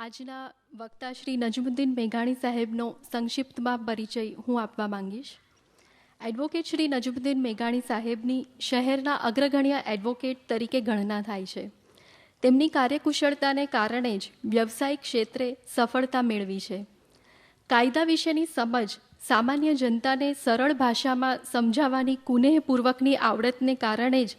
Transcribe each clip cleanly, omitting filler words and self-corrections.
આજના વક્તા શ્રી નજમુદ્દીન મેઘાણી સાહેબનો સંક્ષિપ્તમાં પરિચય હું આપવા માંગીશ. એડવોકેટ શ્રી નજમુદ્દીન મેઘાણી સાહેબની શહેરના અગ્રગણ્ય એડવોકેટ તરીકે ગણના થાય છે. તેમની કાર્યકુશળતાને કારણે જ વ્યવસાયિક ક્ષેત્રે સફળતા મેળવી છે. કાયદા વિશેની સમજ, સામાન્ય જનતાને સરળ ભાષામાં સમજાવવાની કુનેહપૂર્વકની આવડતને કારણે જ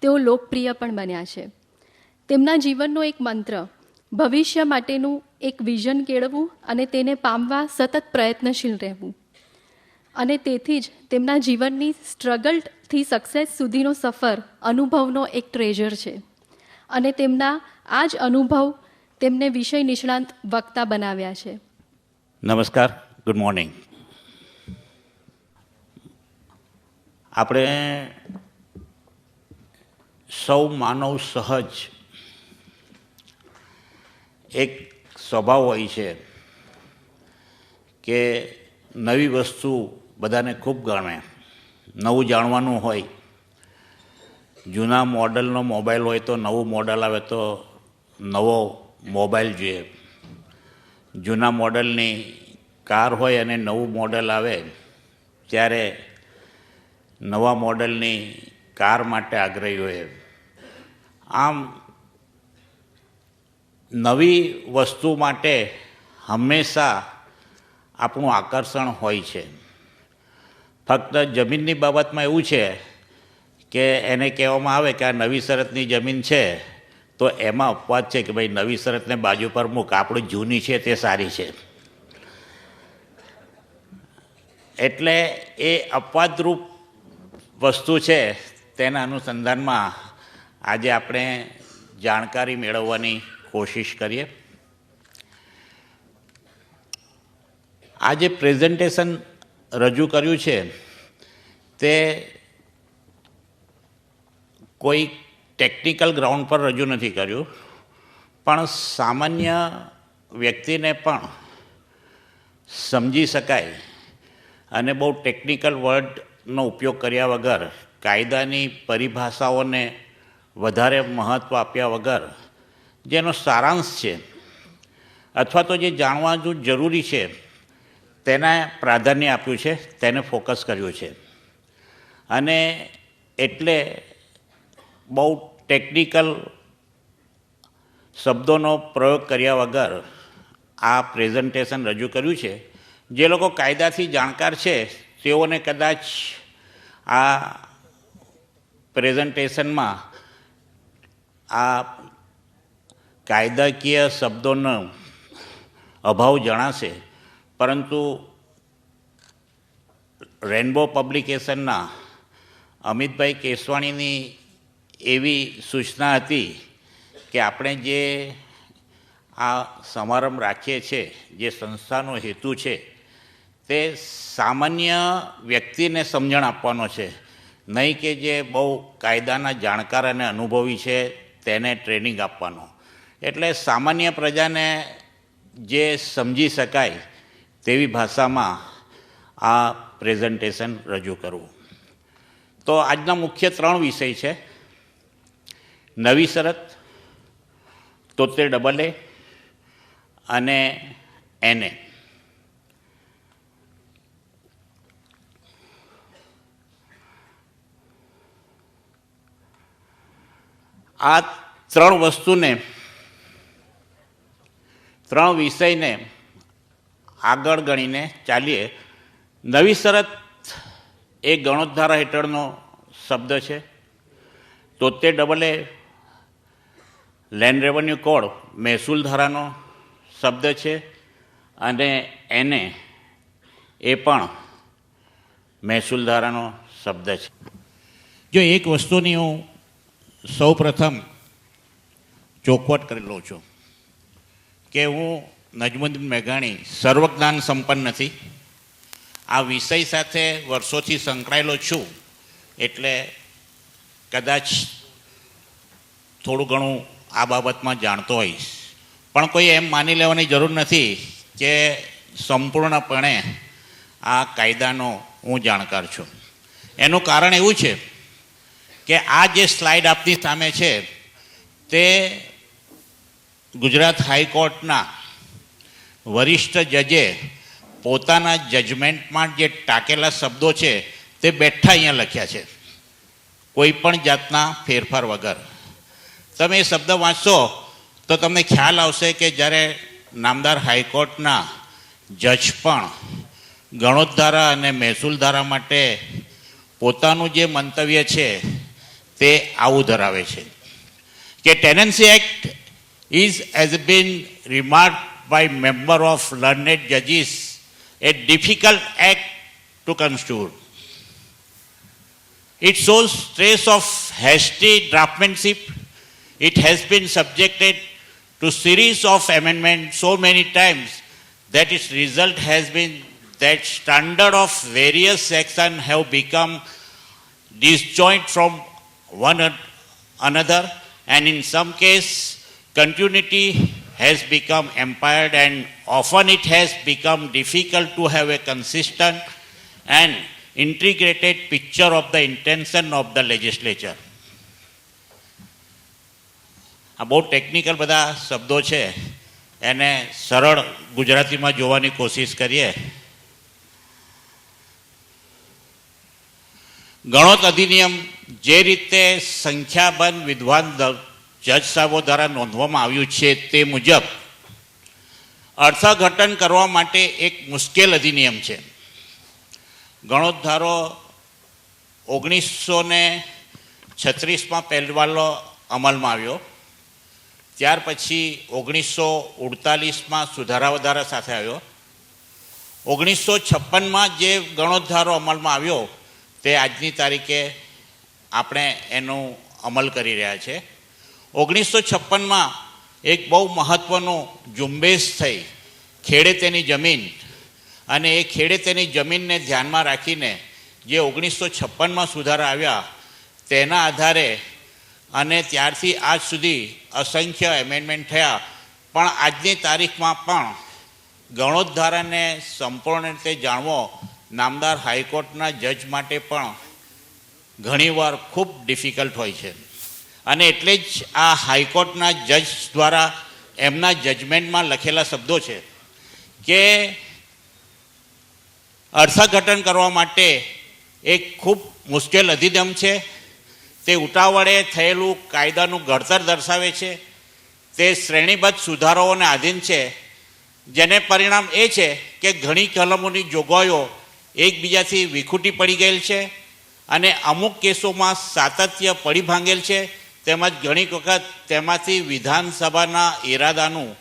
તેઓ લોકપ્રિય પણ બન્યા છે. તેમના જીવનનો એક મંત્ર, ભવિષ્ય માટેનું એક વિઝન કેળવવું અને તેને પામવા સતત પ્રયત્નશીલ રહેવું. અને તેથી જ તેમના જીવનની સ્ટ્રગલથી સક્સેસ સુધીનો સફર અનુભવનો એક ટ્રેઝર છે. અને તેમના આ જ અનુભવ તેમને વિષય નિષ્ણાંત વક્તા બનાવ્યા છે. નમસ્કાર, ગુડ મોર્નિંગ. આપણે સૌ માનવ સહજ એક સ્વભાવ હોય છે કે નવી વસ્તુ બધાને ખૂબ ગમે, નવું જાણવાનું હોય. જૂના મોડલનો મોબાઈલ હોય તો નવું મોડલ આવે તો નવો મોબાઈલ જોઈએ. જૂના મોડલની કાર હોય અને નવું મોડલ આવે ત્યારે નવા મોડલની કાર માટે આગ્રહી હોય. આમ નવી વસ્તુ માટે હંમેશા આપણું આકર્ષણ હોય છે. ફક્ત જમીનની બાબતમાં એવું છે કે એને કહેવામાં આવે કે આ નવી શરતની જમીન છે તો એમાં અપવાદ છે કે ભાઈ નવી શરતને બાજુ પર મૂક, આપણી જૂની છે તે સારી છે. એટલે એ અપવાદરૂપ વસ્તુ છે, તેના અનુસંધાનમાં આજે આપણે જાણકારી મેળવવાની કોશિશ કરીએ. આ જે પ્રેઝન્ટેશન રજૂ કર્યું છે તે કોઈ ટેકનિકલ ગ્રાઉન્ડ પર રજૂ નથી કર્યું, પણ સામાન્ય વ્યક્તિને પણ સમજી શકાય અને બહુ ટેકનિકલ વર્ડનો ઉપયોગ કર્યા વગર, કાયદાની પરિભાષાઓને વધારે મહત્ત્વ આપ્યા વગર જેનો સારાંશ છે અથવા તો જે જાણવાનું જરૂરી છે તેને પ્રાધાન્ય આપ્યું છે, તેને ફોકસ કર્યું છે. અને એટલે બહુ ટેકનિકલ શબ્દોનો પ્રયોગ કર્યા વગર આ પ્રેઝન્ટેશન રજૂ કર્યું છે. જે લોકો કાયદાથી જાણકાર છે તેઓને કદાચ આ પ્રેઝન્ટેશનમાં આ કાયદાકીય શબ્દોનો અભાવ જણાશે, પરંતુ રેનબો પબ્લિકેશનના અમિતભાઈ કેસવાણીની એવી સૂચના હતી કે આપણે જે આ સમારંભ રાખીએ છીએ, જે સંસ્થાનો હેતુ છે તે સામાન્ય વ્યક્તિને સમજણ આપવાનો છે, નહીં કે જે બહુ કાયદાના જાણકાર અને અનુભવી છે તેને ટ્રેનિંગ આપવાનો. એટલે સામાન્ય પ્રજાને જે સમજી શકાય તેવી ભાષામાં આ પ્રેઝન્ટેશન રજૂ કરવું. તો આજના મુખ્ય 3 વિષય છે: નવી શરત, 73AA અને NA. આ 3 વસ્તુને, 3 વિષયને આગળ ગણીને ચાલીએ. નવી શરત એ ગણોત ધારા હેઠળનો શબ્દ છે. 73AA લેન્ડ રેવન્યુ કોડ મહેસૂલ ધારાનો શબ્દ છે. અને NA એ પણ મહેસૂલ ધારાનો શબ્દ છે. જો એક વસ્તુની હું સૌ પ્રથમ ચોખવટ કરી લઉં છું કે હું નજમુદ્દીન મેઘાણી સર્વજ્ઞાન સંપન્ન નથી. આ વિષય સાથે વર્ષોથી સંકળાયેલો છું, એટલે કદાચ થોડું ઘણું આ બાબતમાં જાણતો હોઈશ, પણ કોઈ એમ માની લેવાની જરૂર નથી કે સંપૂર્ણપણે આ કાયદાનો હું જાણકાર છું. એનું કારણ એવું છે કે આ જે સ્લાઇડ આપની સામે છે તે ગુજરાત હાઈકોર્ટના વરિષ્ઠ જજે પોતાના જજમેન્ટમાં જે ટાંકેલા શબ્દો છે તે બેઠા અહીંયા લખ્યા છે, કોઈ પણ જાતના ફેરફાર વગર. તમે એ શબ્દ વાંચશો તો તમને ખ્યાલ આવશે કે જ્યારે નામદાર હાઈકોર્ટના જજ પણ ગણોતધારા અને મહેસૂલ ધારા માટે પોતાનું જે મંતવ્ય છે તે આવું ધરાવે છે કે tenancy act is has been remarked by member of learned judges a difficult act to construe. It shows trace of hasty draftsmanship. It has been subjected to series of amendments so many times that its result has been that standard of various sections have become disjoint from one another, and in some case continuity has become impaired, and often it has become difficult to have a consistent and integrated picture of the intention of the legislature. આ બહુ technical બધા શબ્દો છે, એને સરળ ગુજરાતીમાં જોવાની કોશિશ કરીએ. ગણોત અધિનિયમ જે રીતે સંખ્યાબંધ વિદ્વાન જજ સાહેબો દ્વારા નોંધવામાં આવ્યું છે તે મુજબ અર્થઘટન કરવા માટે એક મુશ્કેલ અધિનિયમ છે. ગણોત ધારો 1936માં પહેલવાલો અમલમાં આવ્યો, ત્યાર પછી 1948માં સુધારા વધારા સાથે આવ્યો. 1956માં જે ગણોત ધારો અમલમાં આવ્યો તે આજની તારીખે આપણે એનો અમલ કરી રહ્યા છે. 1956માં એક બહુ મહત્ત્વનું ઝુંબેશ થઈ ખેડે તેની જમીન, અને એ ખેડે તેની જમીનને ધ્યાનમાં રાખીને જે 1956માં સુધારા આવ્યા તેના આધારે અને ત્યારથી આજ સુધી અસંખ્ય એમેન્ડમેન્ટ થયા, પણ આજની તારીખમાં પણ ગણોત ધારાને સંપૂર્ણ રીતે જાણવો નામદાર હાઈકોર્ટના જજ માટે પણ ઘણીવાર ખૂબ ડિફિકલ્ટ હોય છે. અને એટલે જ આ હાઈકોર્ટના જજ દ્વારા એમના જજમેન્ટમાં લખેલા શબ્દો છે કે અર્થઘટન કરવા માટે એક ખૂબ મુશ્કેલ અધિનિયમ છે, તે ઉતાવળે થયેલું કાયદાનું ઘડતર દર્શાવે છે, તે શ્રેણીબદ્ધ સુધારાઓને આધીન છે, જેને પરિણામ એ છે કે ઘણી કલમોની જોગવાઈઓ એકબીજાથી વિખૂટી પડી ગયેલ છે અને અમુક કેસોમાં સાતત્ય પડી ભાંગેલ છે, તેમજ ઘણી વખત તેમાંથી વિધાનસભાના ઇરાદાનું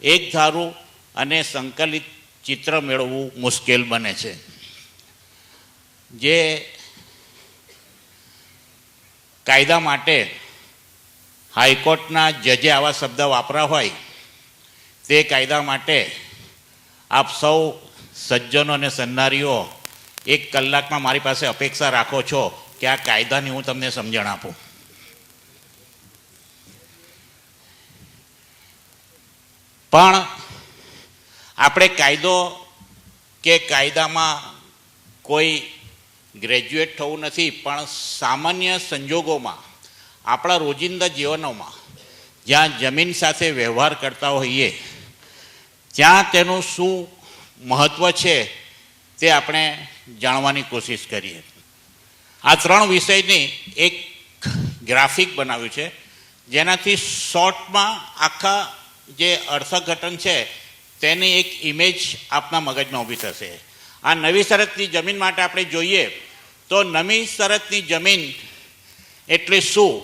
એક ધારું અને સંકલિત ચિત્ર મેળવવું મુશ્કેલ બને છે. જે કાયદા માટે હાઈકોર્ટના જજે આવા શબ્દ વાપર્યા હોય તે કાયદા માટે આપ સૌ સજ્જનો અને સન્નારીઓ 1 કલાકમાં મારી પાસે અપેક્ષા રાખો છો કે આ કાયદાની હું તમને સમજણ આપું. પણ આપણે કાયદો કે કાયદામાં કોઈ ગ્રેજ્યુએટ થવું નથી, પણ સામાન્ય સંજોગોમાં આપણા રોજિંદા જીવનોમાં જ્યાં જમીન સાથે વ્યવહાર કરતા હોઈએ ત્યાં તેનું શું મહત્ત્વ છે તે આપણે જાણવાની કોશિશ કરીએ. આ 3 વિષયની એક ગ્રાફિક બનાવ્યું છે, જેનાથી શોર્ટમાં આખા જે અર્થઘટન છે તેની એક ઇમેજ આપના મગજમાં ઊભી થશે. આ નવી શરતની જમીન માટે આપણે જોઈએ તો નવી શરતની જમીન એટલે શું?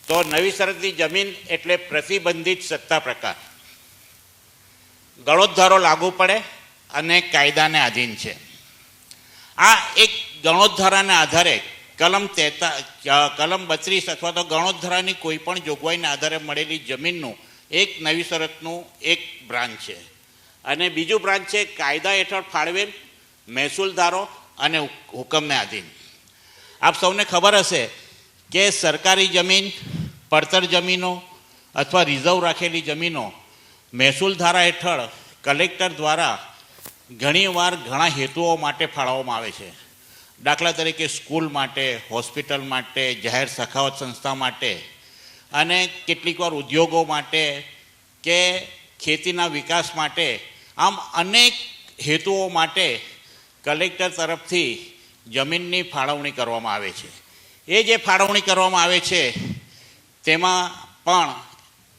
તો નવી શરતની જમીન એટલે પ્રતિબંધિત સત્તા પ્રકાર. ગણોત ધારો લાગુ પડે અને કાયદાને આધીન છે. આ એક ગણોત ધારાના આધારે કલમ 32 અથવા તો ગણોત ધારાની કોઈ પણ જોગવાઈના આધારે મળેલી જમીનનું એક નવી શરતનું એક બ્રાન્ચ છે, અને બીજું બ્રાન્ચ છે કાયદા હેઠળ ફાળવેલ મહેસૂલ ધારો અને હુકમને આધીન. આપ સૌને ખબર હશે કે સરકારી જમીન, પડતર જમીનો અથવા રિઝર્વ રાખેલી જમીનો મહેસૂલ ધારા હેઠળ કલેક્ટર દ્વારા ઘણીવાર ઘણા હેતુઓ માટે ફાળવવામાં આવે છે. દાખલા તરીકે સ્કૂલ માટે, હોસ્પિટલ માટે, જાહેર સખાવત સંસ્થા માટે અને કેટલીક વાર ઉદ્યોગો માટે કે ખેતીના વિકાસ માટે આમ અનેક હેતુઓ માટે કલેક્ટર તરફથી જમીનની ફાળવણી કરવામાં આવે છે. એ જે ફાળવણી કરવામાં આવે છે તેમાં પણ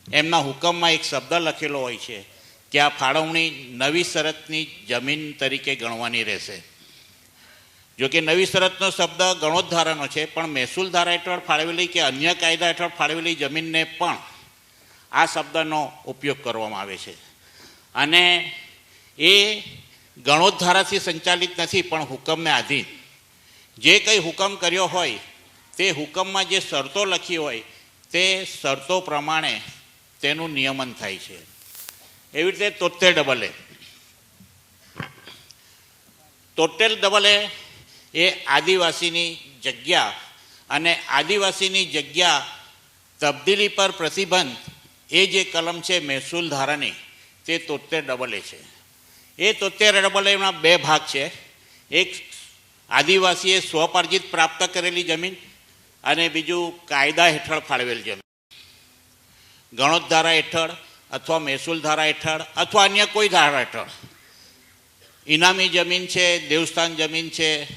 એમના હુકમમાં એક શબ્દ લખેલો હોય છે કે આ ફાળવણી નવી શરતની જમીન તરીકે ગણવાની રહેશે. જોકે નવી શરતનો શબ્દ ગણોત ધારાનો છે, પણ મહેસૂલ ધારા હેઠળ ફાળવેલી કે અન્ય કાયદા હેઠળ ફાળવેલી જમીનને પણ આ શબ્દનો ઉપયોગ કરવામાં આવે છે. અને એ ગણોત ધારાથી સંચાલિત નથી, પણ હુકમને આધીન જે કંઈ હુકમ કર્યો હોય તે હુકમમાં જે શરતો લખી હોય તે શરતો પ્રમાણે તેનું નિયમન થાય છે. એવી રીતે તોતેર ડબલ એ એ આદિવાસીની જગ્યા અને આદિવાસીની જગ્યા તબદીલી પર પ્રતિબંધ એ જે કલમ છે મહેસૂલ ધારાની તે 73 છે. એ 73 એના બે ભાગ છે. એક આદિવાસીએ સ્વપાર્જિત પ્રાપ્ત કરેલી જમીન અને બીજું કાયદા હેઠળ ફાળવેલ જમીન. ગણોત ધારા હેઠળ અથવા મહેસૂલ ધારા હેઠળ અથવા અન્ય કોઈ ધારા હેઠળ ઇનામી જમીન છે, દેવસ્થાન જમીન છે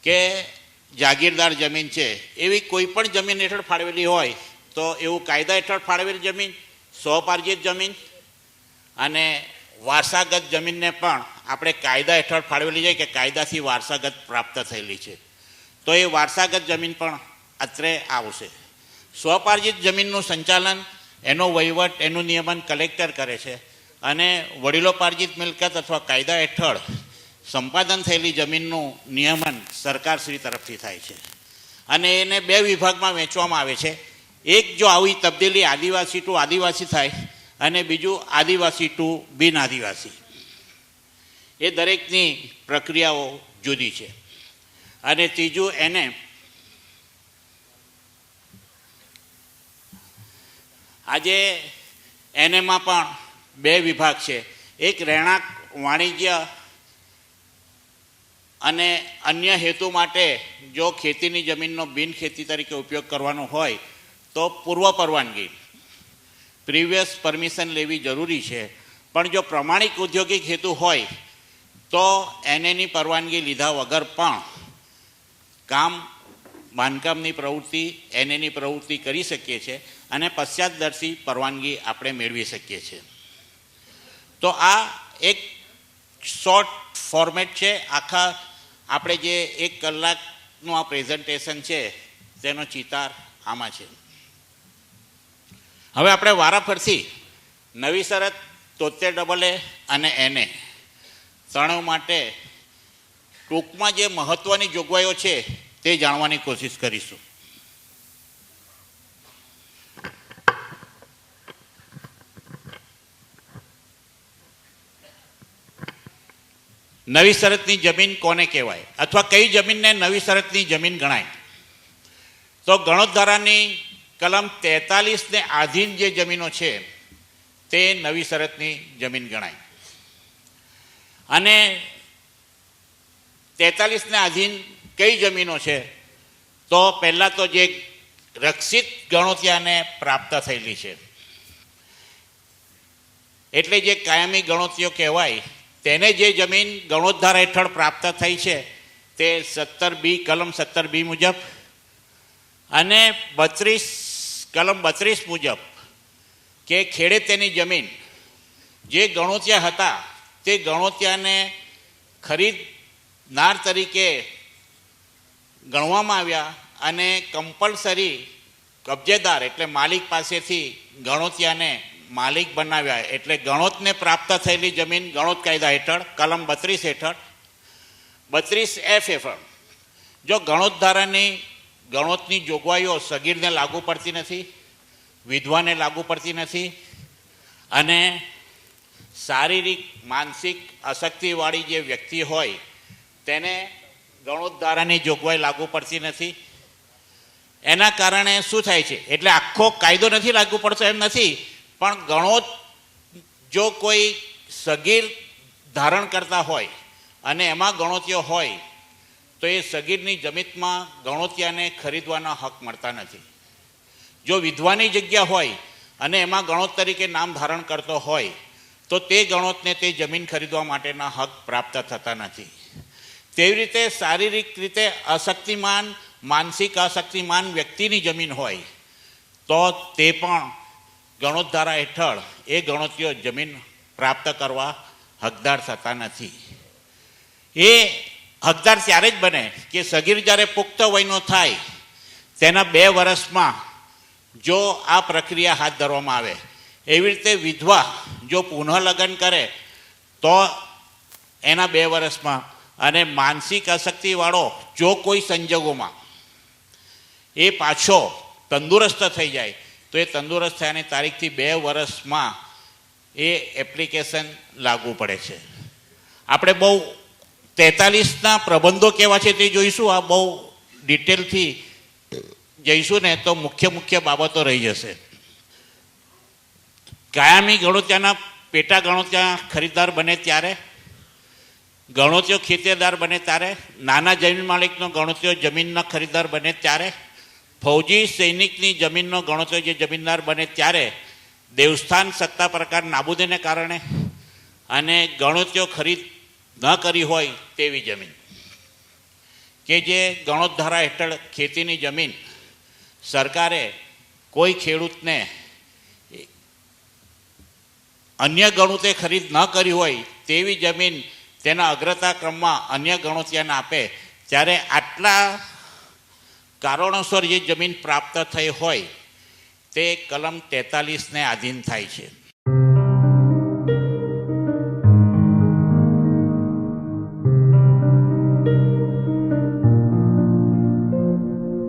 કે જાગીરદાર જમીન છે, એવી કોઈ પણ જમીન હેઠળ ફાળવેલી હોય તો એવું કાયદા હેઠળ ફાળવેલ જમીન, સ્વપાર્જિત જમીન અને વારસાગત જમીનને પણ આપણે કાયદા હેઠળ ફાળવેલી છે કે કાયદાથી વારસાગત પ્રાપ્ત થયેલી છે તો એ વારસાગત જમીન પણ અત્રે આવશે. સ્વપાર્જિત જમીનનું સંચાલન, એનો વહીવટ, એનું નિયમન કલેક્ટર કરે છે અને વડીલોપાર્જિત મિલકત અથવા કાયદા હેઠળ સંપાદન થયેલી જમીનનું નિયમન સરકારશ્રી તરફથી થાય છે. અને એને બે વિભાગમાં વહેંચવામાં આવે છે. એક જો આવી તબદીલી આદિવાસી ટુ આદિવાસી થાય અને બીજું આદિવાસી ટુ બિન આદિવાસી. એ દરેકની પ્રક્રિયાઓ જુદી છે. અને ત્રીજું એને આજે એનેમાં પણ બે વિભાગ છે. એક રહેણાંક, વાણિજ્ય અને અન્ય હેતુ માટે જો ખેતીની જમીનનો બિન ખેતી તરીકે ઉપયોગ કરવાનો હોય તો પૂર્વ પરવાનગી, પ્રીવિયસ પરમિશન લેવી જરૂરી છે. પણ જો પ્રમાણિક ઔદ્યોગિક હેતુ હોય તો એનેની પરવાનગી લીધા વગર પણ બાંધકામની પ્રવૃત્તિ, એનેની પ્રવૃત્તિ કરી શકીએ છીએ અને પશ્ચાતદર્શી પરવાનગી આપણે મેળવી શકીએ છીએ. તો આ એક શોર્ટ ફોર્મેટ છે. આખા આપણે જે 1 કલાકનું આ પ્રેઝન્ટેશન છે તેનો ચિતાર આમાં છે. હવે આપણે વારાફરથી નવી શરત, 73 અને એને ત્રણેય માટે ટૂંકમાં જે મહત્ત્વની જોગવાઈઓ છે તે જાણવાની કોશિશ કરીશું. નવી શરતની જમીન કોને કહેવાય અથવા કઈ જમીનને નવી શરતની જમીન ગણાય? તો ગણોત ધારાની કલમ 43 આધીન જે જમીનો છે તે નવી શરતની જમીન ગણાય. અને 43 આધીન કઈ જમીનો છે? તો પહેલાં તો જે રક્ષિત ગણોતિયાને પ્રાપ્ત થયેલી છે, એટલે જે કાયમી ગણોતિયો કહેવાય, તેને જે જમીન ગણોત ધારા હેઠળ પ્રાપ્ત થઈ છે તે 17B, કલમ 17B મુજબ અને કલમ 32 મુજબ કે ખેડે તેની જમીન જે ગણોતિયા હતા તે ગણોતિયાને ખરીદનાર તરીકે ગણવામાં આવ્યા અને કમ્પલસરી કબજેદાર એટલે માલિક પાસેથી ગણોતિયાને માલિક બનાવ્યા. એટલે ગણોતને પ્રાપ્ત થયેલી જમીન ગણોત કાયદા હેઠળ કલમ 32 હેઠળ 32F હેઠળ જો ગણોત ધારાની ગણોતની જોગવાઈઓ સગીરને લાગુ પડતી નથી, વિધવાને લાગુ પડતી નથી અને શારીરિક માનસિક અશક્તિવાળી જે વ્યક્તિ હોય તેને ગણોત ધારાની જોગવાઈ લાગુ પડતી નથી. એના કારણે શું થાય છે? એટલે આખો કાયદો નથી લાગુ પડતો એમ નથી, પણ ગણોત જો કોઈ સગીર ધારણ કરતા હોય અને એમાં ગણોતિયો હોય તો એ સગીરની જમીનમાં ગણોતિયાને ખરીદવાના હક મળતા નથી. જો વિધવાની જગ્યા હોય અને એમાં ગણોત તરીકે નામ ધારણ કરતો હોય તો તે ગણોતને તે જમીન ખરીદવા માટેના હક પ્રાપ્ત થતા નથી. તેવી રીતે શારીરિક રીતે અશક્તિમાન, માનસિક અશક્તિમાન વ્યક્તિની જમીન હોય તો તે પણ ગણોત ધારા હેઠળ એ ગણોતીઓ જમીન પ્રાપ્ત કરવા હકદાર થતા નથી. એ હકદાર ત્યારે જ બને કે સગીર જ્યારે પુખ્ત વયનો થાય તેના 2 વર્ષમાં જો આ પ્રક્રિયા હાથ ધરવામાં આવે. એવી રીતે વિધવા જો પુનઃ લગ્ન કરે તો એના 2 વર્ષમાં, અને માનસિક અશક્તિવાળો જો કોઈ સંજોગોમાં એ પાછો તંદુરસ્ત થઈ જાય તો એ તંદુરસ્ત થયાની તારીખથી 2 વર્ષમાં એ એપ્લિકેશન લાગુ પડે છે. આપણે બહુ 43ના પ્રબંધો કેવા છે તે જોઈશું. આ બહુ ડિટેલથી જઈશું ને તો મુખ્ય બાબતો રહી જશે. કાયમી ગણોત્યાના પેટા ગણોત્યા ખરીદદાર બને ત્યારે, ગણોત્યો ખેતરદાર બને ત્યારે, નાના જમીન માલિકનો ગણોત્યો જમીનના ખરીદદાર બને ત્યારે, ફૌજી સૈનિકની જમીનનો ગણોત્યો જે જમીનદાર બને ત્યારે, દેવસ્થાન સત્તા પ્રકાર નાબૂદીને કારણે, અને ગણોત્યો ખરીદ ન કરી હોય તેવી જમીન કે જે ગણોત ધારા હેઠળ ખેતીની જમીન સરકારે કોઈ ખેડૂતને અન્ય ગણોતે ખરીદ ન કરી હોય તેવી જમીન તેના અગ્રતા ક્રમમાં અન્ય ગણોતિયાને આપે ત્યારે આટલા કારણોસર જે જમીન પ્રાપ્ત થઈ હોય તે કલમ 43ને આધીન થાય છે.